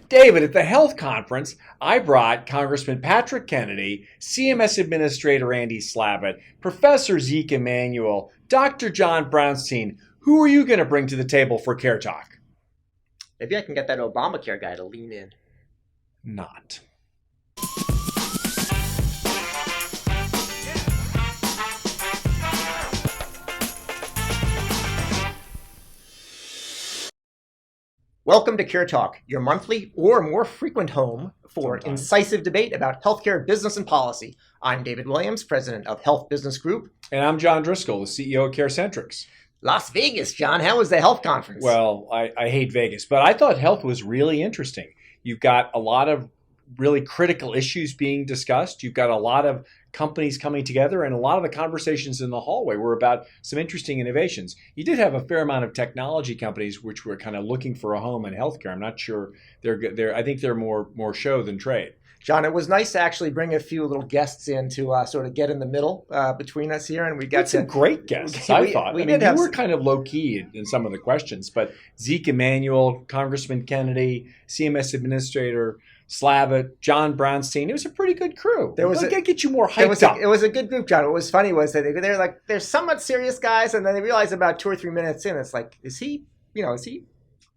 David, at the health conference, I brought Congressman Patrick Kennedy, CMS Administrator Andy Slavitt, Professor Zeke Emanuel, Dr. John Brownstein. Who are you going to bring to the table for CareTalk? Maybe I can get that Obamacare guy to lean in. Not. Welcome to CareTalk, your monthly or more frequent home for incisive debate about healthcare, business, and policy. I'm David Williams, president of Health Business Group. And I'm John Driscoll, the CEO of CareCentrix. Las Vegas, John. How was the health conference? Well, I hate Vegas, but I thought health was really interesting. You've got a lot of really critical issues being discussed. You've got a lot of companies coming together, and a lot of the conversations in the hallway were about some interesting innovations. You did have a fair amount of technology companies which were kind of looking for a home in healthcare. I'm not sure they're I think they're more show than trade. John, it was nice to actually bring a few little guests in to sort of get in the middle between us here, and we got some great guests. I thought. We you were kind of low key in some of the questions, but Zeke Emanuel, Congressman Kennedy, CMS Administrator Slavitt, John Brownstein. It was a pretty good crew. Get you more hyped up. It was a good group, John. What was funny was that they're like, they're somewhat serious guys, and then they realize about 2 or 3 minutes in, it's like, is he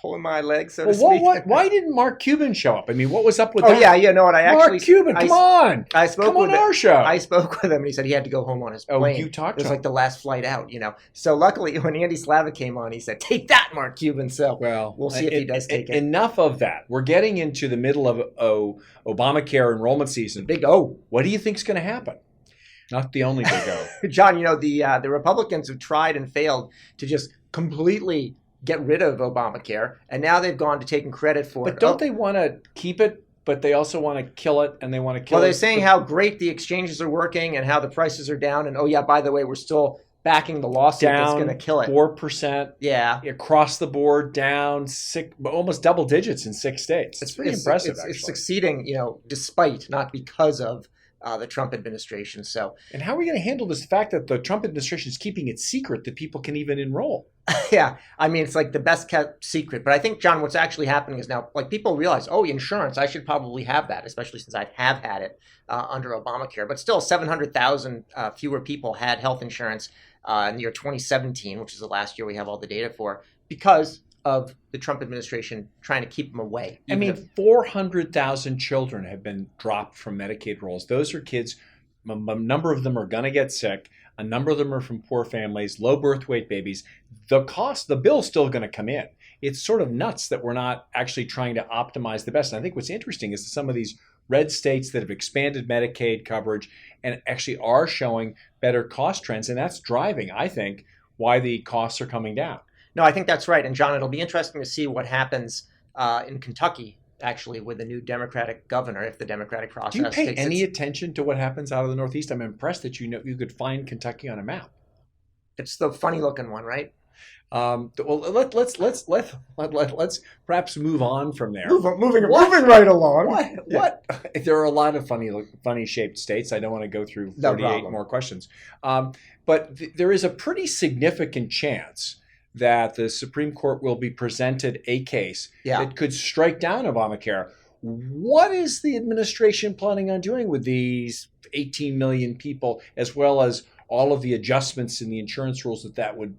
pulling my leg, so to speak? Why didn't Mark Cuban show up? I mean, what was up with that? Oh, yeah, you know what? Mark Cuban, come on. Come on our show. I spoke with him, and he said he had to go home on his plane. Oh, you talked to him? It was like the last flight out, So luckily, when Andy Slavitt came on, he said, take that, Mark Cuban. So we'll see if he does take it. Enough of that. We're getting into the middle of Obamacare enrollment season. Big O. What do you think's going to happen? Not the only big O. John, the Republicans have tried and failed to just completely get rid of Obamacare, and now they've gone to taking credit for it. But don't they want to keep it, but they also want to kill it, and they want to kill it? Well, they're saying how great the exchanges are working and how the prices are down, and by the way, we're still backing the lawsuit that's going to kill it. 4%. Yeah. Across the board, down almost double digits in 6 states. It's pretty impressive, actually. It's succeeding, despite, not because of the Trump administration. And how are we going to handle this fact that the Trump administration is keeping it secret that people can even enroll? Yeah, I mean, it's like the best kept secret. But I think, John, what's actually happening is now, people realize, insurance, I should probably have that, especially since I have had it under Obamacare. But still, 700,000 fewer people had health insurance in the year 2017, which is the last year we have all the data for, because of the Trump administration trying to keep them away. 400,000 children have been dropped from Medicaid rolls. Those are kids, a number of them are going to get sick. A number of them are from poor families, low birth weight babies. The bill's still going to come in. It's sort of nuts that we're not actually trying to optimize the best. And I think what's interesting is that some of these red states that have expanded Medicaid coverage and actually are showing better cost trends. And that's driving, I think, why the costs are coming down. No, I think that's right. And John, it'll be interesting to see what happens in Kentucky, actually, with the new Democratic governor, if the Democratic process takes. Do you pay any attention to what happens out of the Northeast? I'm impressed that you could find Kentucky on a map. It's the funny looking one, right? Well, let's perhaps move on from there. Moving right along. What? There are a lot of funny shaped states. I don't want to go through 38 more questions. But there is a pretty significant chance that the Supreme Court will be presented a case that could strike down Obamacare. What is the administration planning on doing with these 18 million people, as well as all of the adjustments in the insurance rules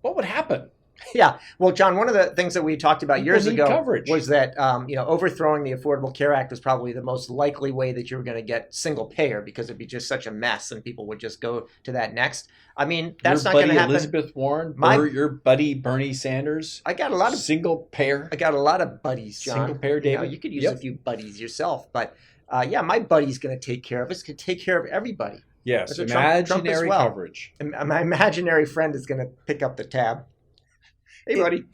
what would happen? Yeah. Well, John, one of the things that we talked about years ago coverage. Was that, overthrowing the Affordable Care Act was probably the most likely way that you were going to get single payer, because it'd be just such a mess and people would just go to that next. I mean, that's not going to happen. Elizabeth Warren, your buddy Bernie Sanders. I got a lot of single payer. I got a lot of buddies, John. Single payer, David. You could use a few buddies yourself, but my buddy's going to take care of us. Going to take care of everybody. Yes, imaginary coverage. And my imaginary friend is going to pick up the tab. Hey, buddy.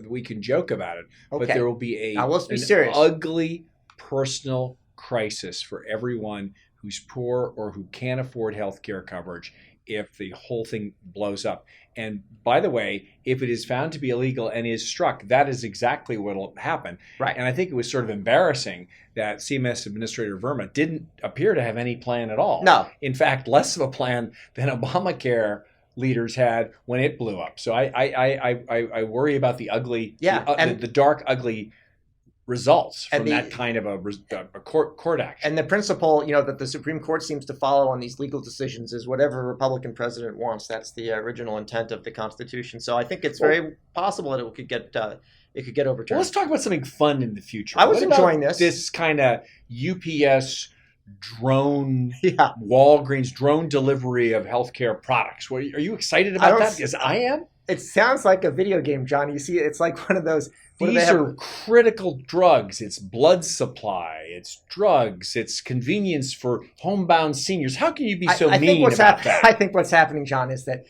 We can joke about it, but there will be serious. Ugly personal crisis for everyone who's poor or who can't afford health care coverage if the whole thing blows up. And by the way, if it is found to be illegal and is struck, that is exactly what will happen. Right. And I think it was sort of embarrassing that CMS Administrator Verma didn't appear to have any plan at all. No. In fact, less of a plan than Obamacare leaders had when it blew up. So I worry about the ugly, the dark, ugly results from that kind of a court action. And the principle, that the Supreme Court seems to follow on these legal decisions is whatever Republican president wants. That's the original intent of the Constitution. So I think it's very possible that it could get overturned. Well, let's talk about something fun in the future. I was enjoying this kind of UPS drone, Walgreens drone delivery of healthcare products. Are you excited about that? Because I am. It sounds like a video game, John. You see, it's like one of those. These are critical drugs. It's blood supply. It's drugs. It's convenience for homebound seniors. How can you be so mean about that? I think what's happening, John, is that,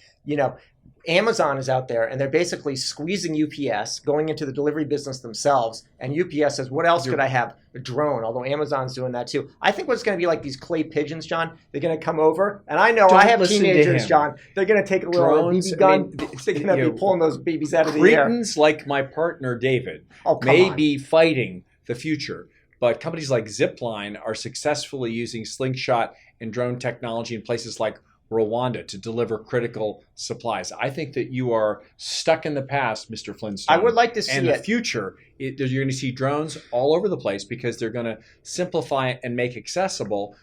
Amazon is out there and they're basically squeezing UPS, going into the delivery business themselves. And UPS says, what else could I have? A drone, although Amazon's doing that too. I think what's going to be like these clay pigeons, John. They're going to come over. And I know I have teenagers, John. They're going to take a little BB gun. They're going to be pulling those babies out of the air. Cretins like my partner, David, may be fighting the future. But companies like Zipline are successfully using slingshot and drone technology in places like Rwanda to deliver critical supplies. I think that you are stuck in the past, Mr. Flintstone. I would like to see in the future, you're going to see drones all over the place because they're going to simplify and make accessible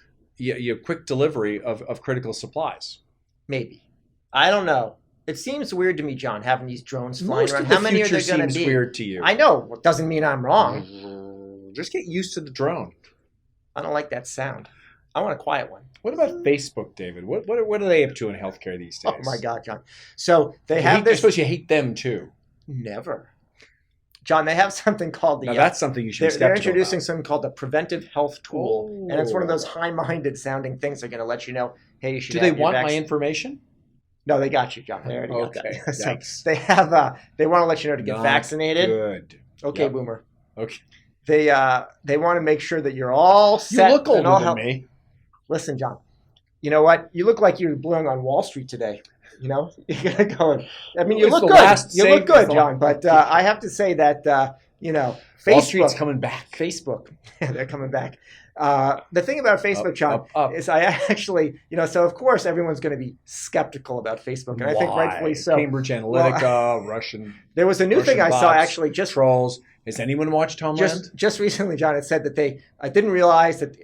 quick delivery of critical supplies. Maybe. I don't know. It seems weird to me, John, having these drones flying around. How many are there going to be? Seems weird to you. I know. It doesn't mean I'm wrong. Just get used to the drone. I don't like that sound. I want a quiet one. What about Facebook, David? What are they up to in healthcare these days? Oh my God, John! So they have this. I suppose you hate them too. Never, John. They have something called the. Now that's something you should. Be they're introducing something called the preventive health tool, and it's one of those high-minded sounding things. They're going to let you know, hey, you should. Do they want my information? No, they got you, John. They already got that. So they have. They want to let you know to get vaccinated. Good. Okay, Boomer. Okay. They want to make sure that you're all set. You look older than me. Listen, John, you know what? You look like you're blowing on Wall Street today. You're gonna go. I mean, you look good. You look good, John. But I have to say that Facebook, Wall Street's coming back. Facebook, they're coming back. The thing about Facebook, John, is I actually, so of course everyone's going to be skeptical about Facebook, and I think rightfully so. Cambridge Analytica, Russian. There was a new thing I saw actually just trolls. Has anyone watched Homeland? Just recently, John. It said that I didn't realize that.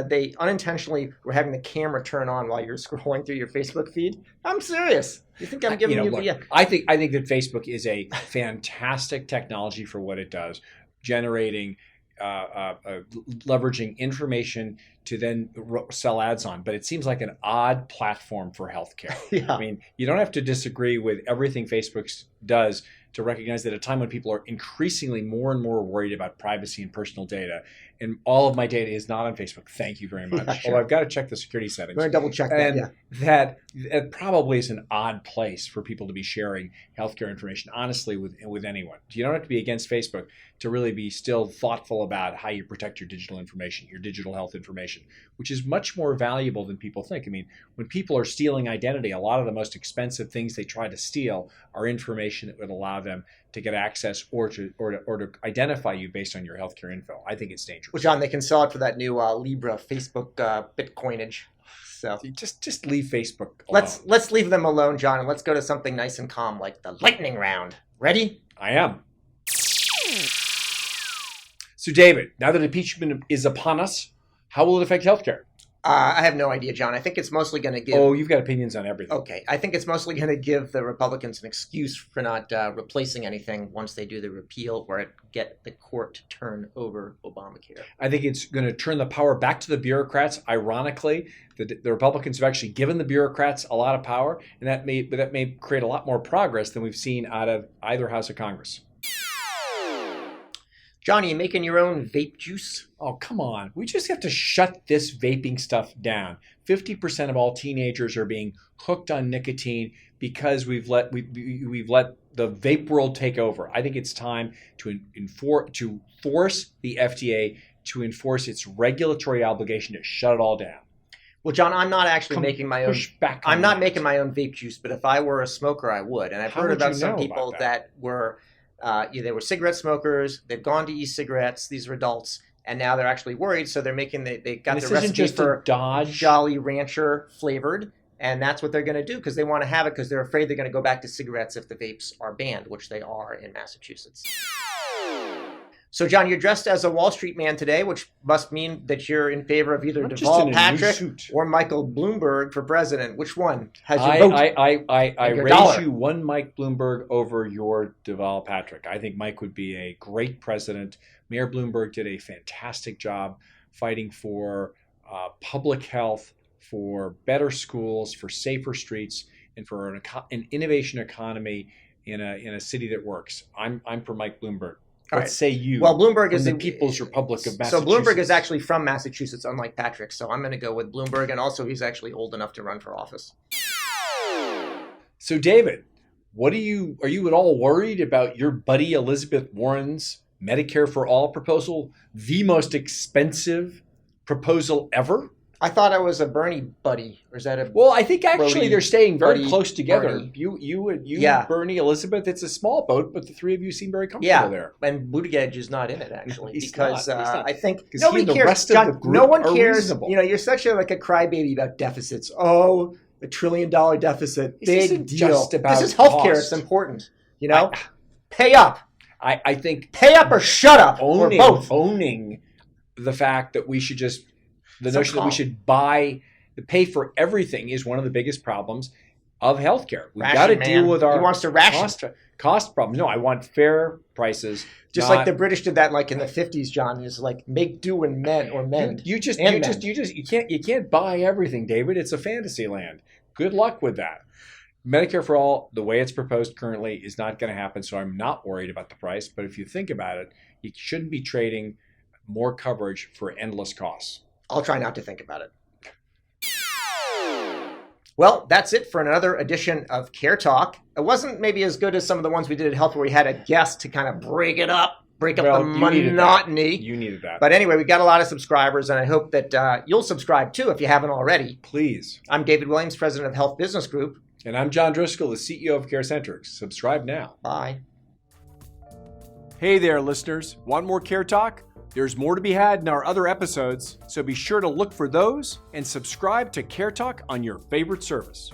They unintentionally were having the camera turn on while you're scrolling through your Facebook feed. I'm serious. You think I'm giving you? I think that Facebook is a fantastic technology for what it does, generating, leveraging information to then sell ads on. But it seems like an odd platform for healthcare. I mean, you don't have to disagree with everything Facebook does to recognize that at a time when people are increasingly more and more worried about privacy and personal data, and all of my data is not on Facebook. Thank you very much. Although I've got to check the security settings. We're going to double check that. And that probably is an odd place for people to be sharing healthcare information, honestly, with anyone. You don't have to be against Facebook to really be still thoughtful about how you protect your digital information, your digital health information, which is much more valuable than people think. I mean, when people are stealing identity, a lot of the most expensive things they try to steal are information that would allow them to get access or to identify you based on your healthcare info. I think it's dangerous. Well, John, they can sell it for that new Libra Facebook Bitcoinage. So just leave Facebook alone. Let's leave them alone, John, and let's go to something nice and calm like the lightning round. Ready? I am. So, David, now that impeachment is upon us, how will it affect healthcare? I have no idea, John. I think it's mostly going to give... Oh, you've got opinions on everything. Okay. I think it's mostly going to give the Republicans an excuse for not replacing anything once they do the repeal or get the court to turn over Obamacare. I think it's going to turn the power back to the bureaucrats. Ironically, the Republicans have actually given the bureaucrats a lot of power, and that may create a lot more progress than we've seen out of either house of Congress. John, are you making your own vape juice? Oh, come on. We just have to shut this vaping stuff down. 50% of all teenagers are being hooked on nicotine because we've let the vape world take over. I think it's time to force the FDA to enforce its regulatory obligation to shut it all down. Well, John, I'm not actually making my own. I'm not making my own vape juice, but if I were a smoker, I would. And I've heard about some people that were they were cigarette smokers. They've gone to e-cigarettes. These are adults, and now they're actually worried. So they're making they got the recipe for Dodge Jolly Rancher flavored. And that's what they're going to do because they want to have it because they're afraid they're going to go back to cigarettes if the vapes are banned, which they are in Massachusetts. So, John, you're dressed as a Wall Street man today, which must mean that you're in favor of either Deval Patrick or Michael Bloomberg for president. Which one has your vote? I raise you one Mike Bloomberg over your Deval Patrick. I think Mike would be a great president. Mayor Bloomberg did a fantastic job fighting for public health, for better schools, for safer streets, and for an innovation economy in a city that works. I'm for Mike Bloomberg. Let's say you. Well, Bloomberg is the People's Republic of Massachusetts. So Bloomberg is actually from Massachusetts, unlike Patrick. So I'm going to go with Bloomberg, and also he's actually old enough to run for office. So David, are you at all worried about your buddy Elizabeth Warren's Medicare for All proposal, the most expensive proposal ever? I thought I was a Bernie buddy, or is that a? Well, I think actually they're staying very buddy, close together. Bernie. You, Bernie, Elizabeth. It's a small boat, but the three of you seem very comfortable there. And Buttigieg is not in it actually He's because not. I think nobody cares. John, no one cares. Reasonable. You're such a crybaby about deficits. Oh, $1 trillion deficit, big deal. Just about this is healthcare. Cost. It's important. Pay up. I think pay up or shut up, or both. Owning the fact that we should just. The notion that we should pay for everything is one of the biggest problems of healthcare. We've got to deal with our cost problems. No, I want fair prices. Just like the British did that, like in the 50s, John, is like make do and mend. You can't buy everything, David. It's a fantasy land. Good luck with that. Medicare for All, the way it's proposed currently, is not going to happen. So I'm not worried about the price. But if you think about it, you shouldn't be trading more coverage for endless costs. I'll try not to think about it. Well, that's it for another edition of CareTalk. It wasn't maybe as good as some of the ones we did at Health where we had a guest to kind of break up the monotony. You needed that. But anyway, we got a lot of subscribers, and I hope that you'll subscribe too if you haven't already. Please. I'm David Williams, president of Health Business Group. And I'm John Driscoll, the CEO of CareCentrix. Subscribe now. Bye. Hey there, listeners. Want more CareTalk? There's more to be had in our other episodes, so be sure to look for those and subscribe to CareTalk on your favorite service.